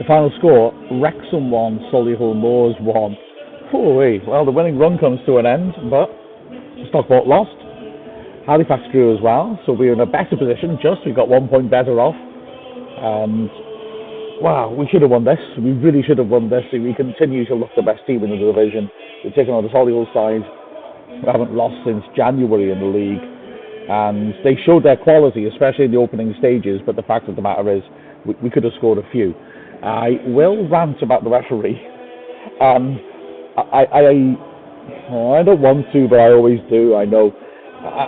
The final score, Wrexham 1, Solihull Moors 1. Well, the winning run comes to an end, but Stockport lost. Halifax drew as well, so we're in a better position. We got 1 point better off. And, wow, we should have won this. We really should have won this. We continue to look the best team in the division. We're taking on the Solihull side. We haven't lost since January in the league. And they showed their quality, especially in the opening stages, but the fact of the matter is, we could have scored a few. I will rant about the referee. I don't want to, but I always do. I know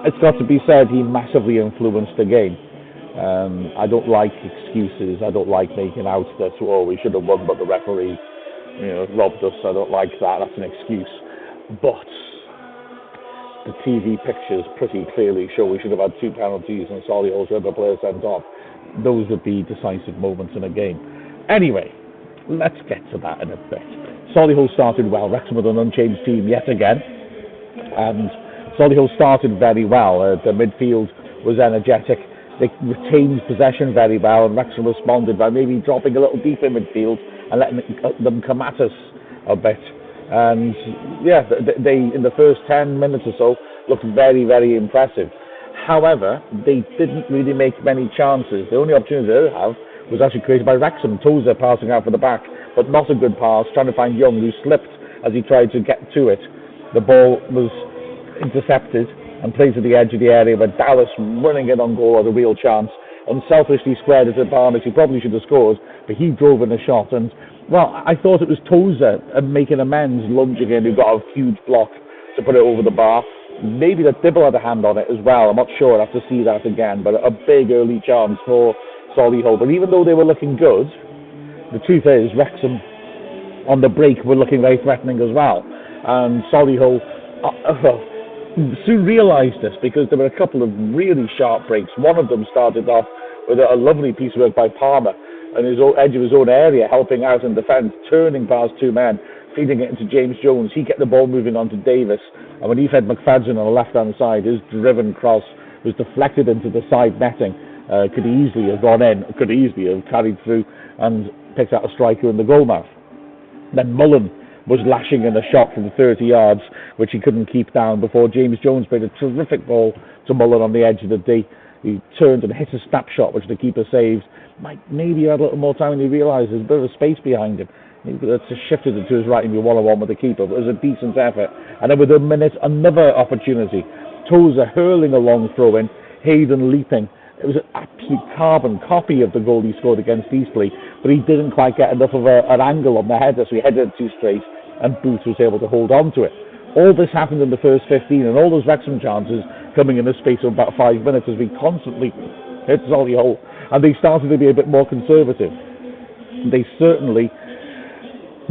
it's got to be said he massively influenced the game. I don't like excuses. I don't like making out that we should have won, but the referee, robbed us. I don't like that. That's an excuse. But the TV pictures pretty clearly show we should have had 2 penalties and Solihull should have a player sent off. Those would be decisive moments in a game. Anyway, let's get to that in a bit. Solihull started well. Wrexham with an unchanged team yet again. And Solihull started very well. The midfield was energetic. They retained possession very well, and Wrexham responded by maybe dropping a little deep in midfield and letting them come at us a bit. And yeah, they in the first 10 minutes or so looked very, very impressive. However, they didn't really make many chances. The only opportunity they did have was actually created by Wrexham. Tozer passing out for the back, but not a good pass, trying to find Young, who slipped as he tried to get to it. The ball was intercepted and played to the edge of the area, where Dallas, running in on goal, had a real chance. Unselfishly squared it at Barnes. He probably should have scored, but he drove in a shot. And, well, I thought it was Tozer making amends, lunging in, who got a huge block to put it over the bar. Maybe that Dibble had a hand on it as well. I'm not sure. I'll have to see that again. But a big early chance for Solihull. But even though they were looking good, the truth is Wrexham on the break were looking very threatening as well. And Solihull soon realised this, because there were a couple of really sharp breaks. One of them started off with a lovely piece of work by Palmer on his edge of his own area, helping out in defence, turning past 2 men, feeding it into James Jones. He kept the ball moving on to Davis, and when he fed McFadden on the left-hand side, his driven cross was deflected into the side netting. Could easily have gone in, could easily have carried through and picked out a striker in the goalmouth. Then Mullen was lashing in a shot from 30 yards, which he couldn't keep down, before James Jones played a terrific ball to Mullen on the edge of the D. He turned and hit a snapshot, which the keeper saved. Maybe he had a little more time, and he realised there's a bit of a space behind him. He could have just shifted it to his right and be 1-on-1 with the keeper, but it was a decent effort. And then within a minute, another opportunity. Tozer hurling a long throw in, Hayden leaping. It was an absolute carbon copy of the goal he scored against Eastleigh, but he didn't quite get enough of an angle on the header, so he headed it too straight, and Booth was able to hold on to it. All this happened in the first 15, and all those Wrexham chances coming in the space of about 5 minutes as we constantly hit Solihull, and they started to be a bit more conservative. They certainly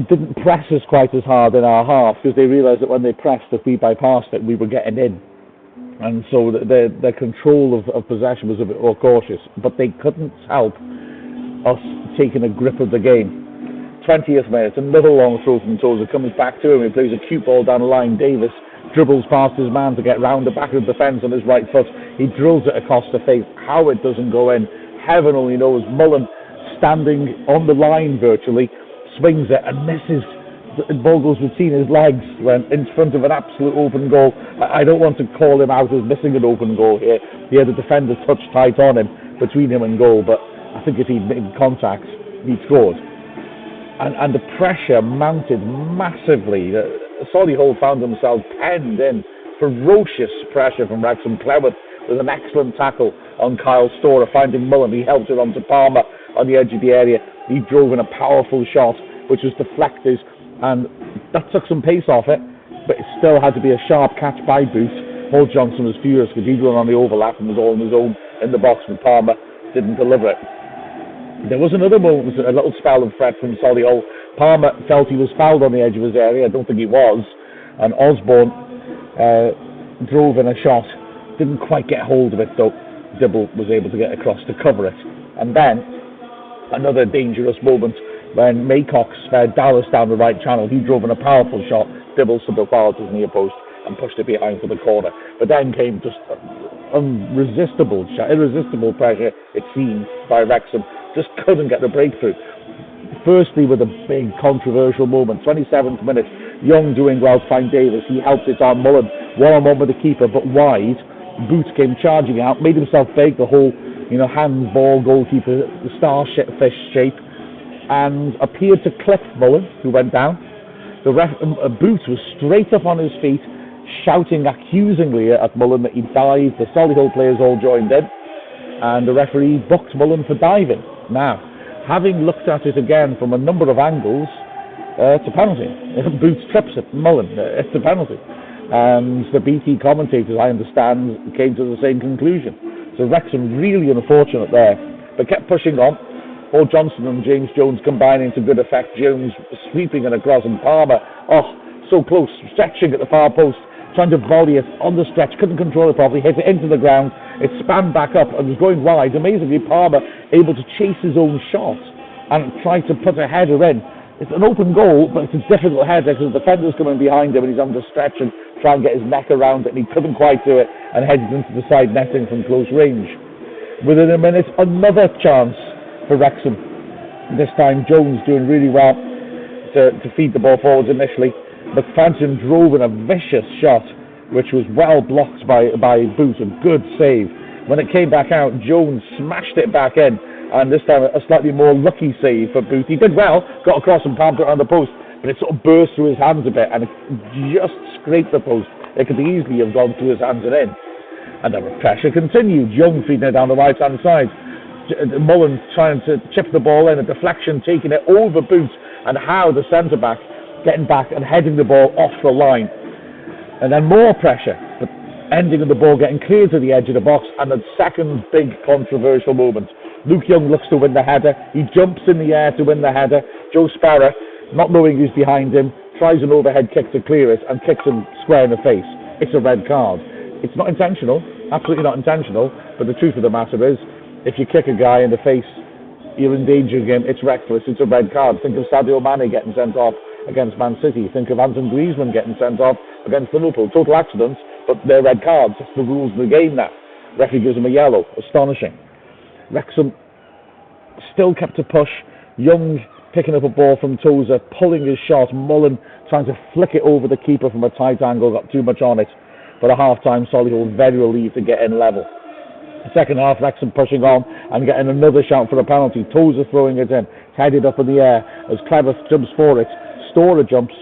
didn't press us quite as hard in our half, because they realised that when they pressed, if we bypassed it, we were getting in. And so their control of possession was a bit more cautious, but they couldn't help us taking a grip of the game. 20th minute, another long throw from Tozer, comes back to him, he plays a cute ball down the line. Davis dribbles past his man to get round the back of the defence on his right foot. He drills it across the face. How it doesn't go in, heaven only knows. Mullen, standing on the line virtually, swings it and misses. The ball goes between his legs when in front of an absolute open goal. I don't want to call him out as missing an open goal here. He had a defender touched tight on him, between him and goal, but I think if he'd made contact, he'd scored. And the pressure mounted massively. Solihull found themselves penned in. Ferocious pressure from Wrexham. Cleworth with an excellent tackle on Kyle Storer, finding Mullen. He helped it on to Palmer on the edge of the area. He drove in a powerful shot, which was deflected, and that took some pace off it, but it still had to be a sharp catch by Booth. Paul Johnson was furious because he'd run on the overlap and was all on his own in the box, but Palmer didn't deliver it. There was another moment, a little spell of threat from Solihull. Palmer felt he was fouled on the edge of his area. I don't think he was. And Osborne drove in a shot. Didn't quite get hold of it, though. Dibble was able to get across to cover it. And then, another dangerous moment when Maycox fed Dallas down the right channel. He drove in a powerful shot. Dibble stood fouled to his near post and pushed it behind for the corner. But then came just irresistible pressure, it seemed, by Wrexham. Just couldn't get the breakthrough. Firstly, with a big controversial moment, 27th minute, Young doing well to find Davis. He helped it on Mullen, one-on-one with the keeper, but wide. Boots came charging out, made himself big, the whole, handball goalkeeper, the starfish shape, and appeared to clip Mullen, who went down. The Boots was straight up on his feet, shouting accusingly at Mullen that he dived. The Solihull players all joined in, and the referee booked Mullen for diving. Now, having looked at it again from a number of angles, it's a penalty. Boots trips it, Mullen, it's a penalty. And the BT commentators, I understand, came to the same conclusion. So Wrexham really unfortunate there, but kept pushing on. Paul Johnson and James Jones combining to good effect. Jones sweeping it across, and Palmer, so close, stretching at the far post, trying to volley it on the stretch, couldn't control it properly, hit it into the ground, it span back up and was going wide. Amazingly, Palmer able to chase his own shot and try to put a header in. It's an open goal, but it's a difficult header because the defender's coming behind him and he's having to stretch and try and get his neck around it, and he couldn't quite do it and headed into the side netting from close range. Within a minute, another chance for Wrexham. This time Jones doing really well to feed the ball forwards initially. McFadden drove in a vicious shot, which was well blocked by Boot, a good save. When it came back out, Jones smashed it back in, and this time a slightly more lucky save for Boot. He did well, got across and palmed it on the post, but it sort of burst through his hands a bit and it just scraped the post. It could easily have gone through his hands and in. And the pressure continued. Young feeding it down the right-hand side. Mullen trying to chip the ball in, a deflection taking it over Boot, and Howe, the centre-back, getting back and heading the ball off the line. And then more pressure, but ending in the ball getting clear to the edge of the box, and the second big controversial moment. Luke Young looks to win the header. He jumps in the air to win the header. Joe Sparrow, not knowing who's behind him, tries an overhead kick to clear it and kicks him square in the face. It's a red card. It's not intentional, absolutely not intentional, but the truth of the matter is, if you kick a guy in the face, you're endangering him, it's reckless, it's a red card. Think of Sadio Mane getting sent off against Man City. Think of Antoine Griezmann getting sent off against Liverpool. Total accidents, but they're red cards. It's the rules of the game now. Referee gives him a yellow. Astonishing. Wrexham still kept to push. Young picking up a ball from Tozer, pulling his shot. Mullen trying to flick it over the keeper from a tight angle, got too much on it. But at half-time, Solihull very relieved to get in level. The second half, Wrexham pushing on and getting another shout for a penalty. Tozer throwing it in, headed up in the air as Clever jumps for it. Storer jumps,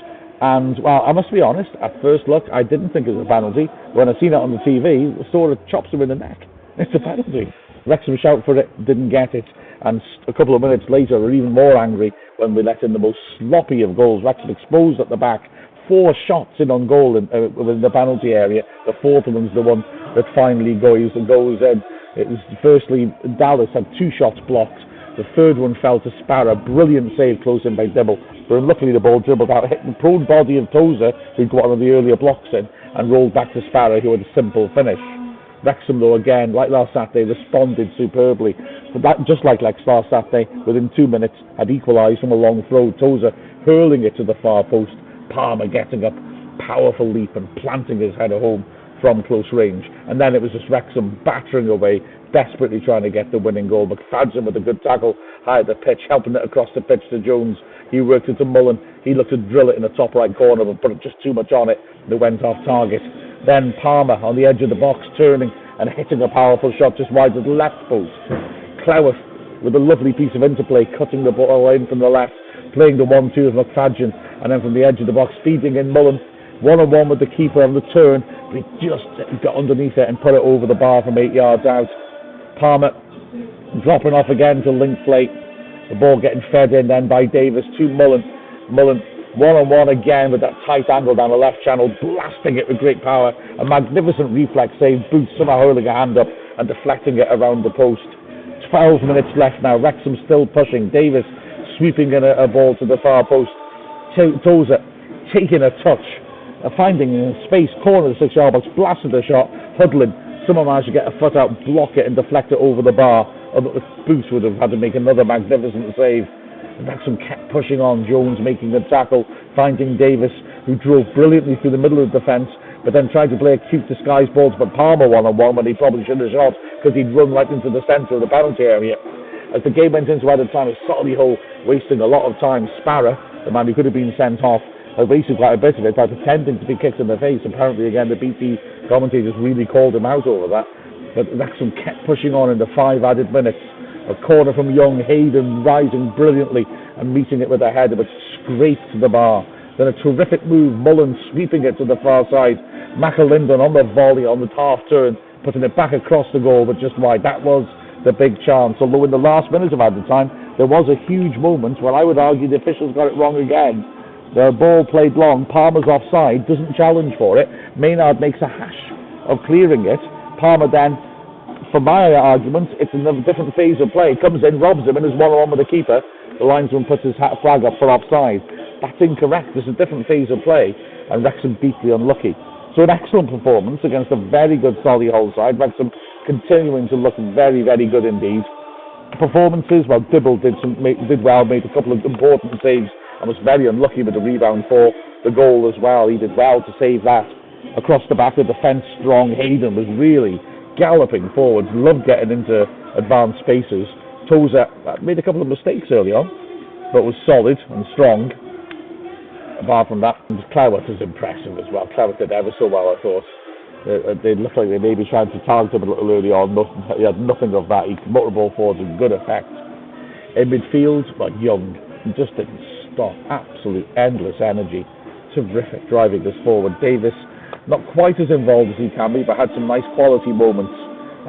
and well, I must be honest, at first look, I didn't think it was a penalty. When I seen it on the TV, Storer chops him in the neck. It's a penalty. Wrexham shout for it, didn't get it, and a couple of minutes later were even more angry when we let in the most sloppy of goals. Wrexham exposed at the back, 4 shots in on goal within the penalty area. The fourth of them's the one that finally goes in. It was firstly Dallas had 2 shots blocked. The third one fell to Sparrow. Brilliant save close in by Dibble. But luckily the ball dribbled out, hit the prone body of Tozer, who'd got one of the earlier blocks in, and rolled back to Sparrow, who had a simple finish. Wrexham, though, again, like last Saturday, responded superbly. But that, just like last Saturday, within 2 minutes, had equalised from a long throw. Tozer hurling it to the far post. Palmer getting up, powerful leap and planting his header home from close range. And then it was just Wrexham battering away, desperately trying to get the winning goal. McFadden with a good tackle high at the pitch, helping it across the pitch to Jones. He worked it to Mullen. He looked to drill it in the top right corner, but put just too much on it. It went off target. Then Palmer on the edge of the box, turning and hitting a powerful shot just wide of the left post. Cleworth with a lovely piece of interplay, cutting the ball in from the left, playing the 1-2 of McFadden, and then from the edge of the box, feeding in Mullen. One-on-one with the keeper on the turn, but he just got underneath it and put it over the bar from 8 yards out. Palmer dropping off again to link play. The ball getting fed in then by Davis to Mullen. Mullen one-on-one again with that tight angle down the left channel, blasting it with great power. A magnificent reflex save. Boots somehow holding a hand up and deflecting it around the post. 12 minutes left now. Wrexham still pushing. Davis sweeping in a ball to the far post. Tozer taking a touch. Finding in space, corner of the 6-yard box, blasted the shot, huddling. Someone managed to get a foot out, block it and deflect it over the bar. Boots would have had to make another magnificent save. Wrexham kept pushing on. Jones making the tackle, finding Davis, who drove brilliantly through the middle of the defence, but then tried to play a cute disguise ball to put Palmer one-on-one when he probably should have shot, because he'd run right into the centre of the penalty area. As the game went into added time, Solihull wasting a lot of time. Sparrow, the man who could have been sent off, wasted quite a bit of it by pretending to be kicked in the face. Apparently, again, the BT commentators really called him out over that. But Wrexham kept pushing on in the 5 added minutes. A corner from young Hayden rising brilliantly and meeting it with a header, but scraped to the bar. Then a terrific move, Mullen sweeping it to the far side. McAlinden on the volley on the half turn, putting it back across the goal, but just wide. That was the big chance. Although in the last minute of added time, there was a huge moment where I would argue the officials got it wrong again. The ball played long, Palmer's offside, doesn't challenge for it. Maynard makes a hash of clearing it. Palmer then, for my argument, it's in a different phase of play. Comes in, robs him, and is one-on-one with the keeper. The linesman puts his flag up for offside. That's incorrect. There's a different phase of play, and Wrexham deeply unlucky. So an excellent performance against a very good Solihull side. Wrexham continuing to look very, very good indeed. Performances, well, Dibble did well, made a couple of important saves, and was very unlucky with the rebound for the goal as well. He did well to save that. Across the back, the defence strong. Hayden was really galloping forwards, loved getting into advanced spaces. Tozer made a couple of mistakes early on, but was solid and strong. Apart from that, Clowett is impressive as well. Clowett did ever so well, I thought. They looked like they may be trying to target him a little early on. He had nothing of that. He could motor ball forwards with good effect. In midfield, like Young, he just didn't stop. Absolute endless energy. Terrific driving this forward. Davis, not quite as involved as he can be, but had some nice quality moments.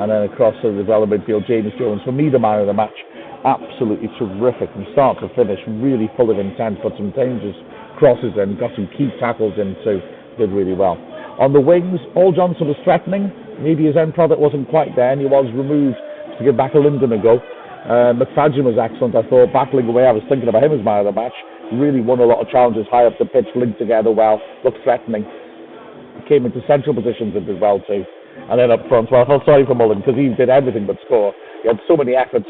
And then across to the development midfield, James Jones, for me the man of the match. Absolutely terrific from start to finish. Really full of intent, put some dangerous crosses in, got some key tackles in too. Did really well. On the wings, Paul Johnson was threatening. Maybe his end product wasn't quite there, and he was removed to give back a Linden a go. McFadden was excellent, I thought, battling away. I was thinking about him as man of the match. Really won a lot of challenges high up the pitch, linked together well, looked threatening. Came into central positions and did well too. And then up front, well, I felt sorry for Mullen because he did everything but score. He had so many efforts,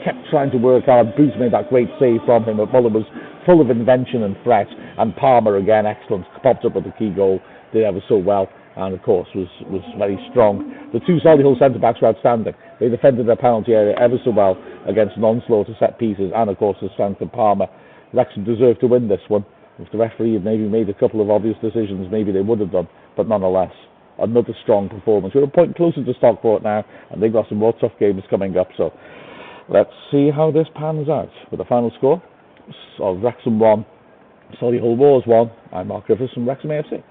kept trying to work hard. Booth made that great save from him, but Mullen was full of invention and threat. And Palmer, again, excellent, popped up with the key goal, did ever so well, and of course was very strong. The two Solihull centre-backs were outstanding. They defended their penalty area ever so well against an onslaught of set pieces, and of course the strength of Palmer. Wrexham deserved to win this one. If the referee had maybe made a couple of obvious decisions, maybe they would have done, but nonetheless, another strong performance. We're a point closer to Stockport now, and they've got some more tough games coming up, so let's see how this pans out. With the final score of Wrexham 1, Solihull Wars 1, I'm Mark Griffiths from Wrexham AFC.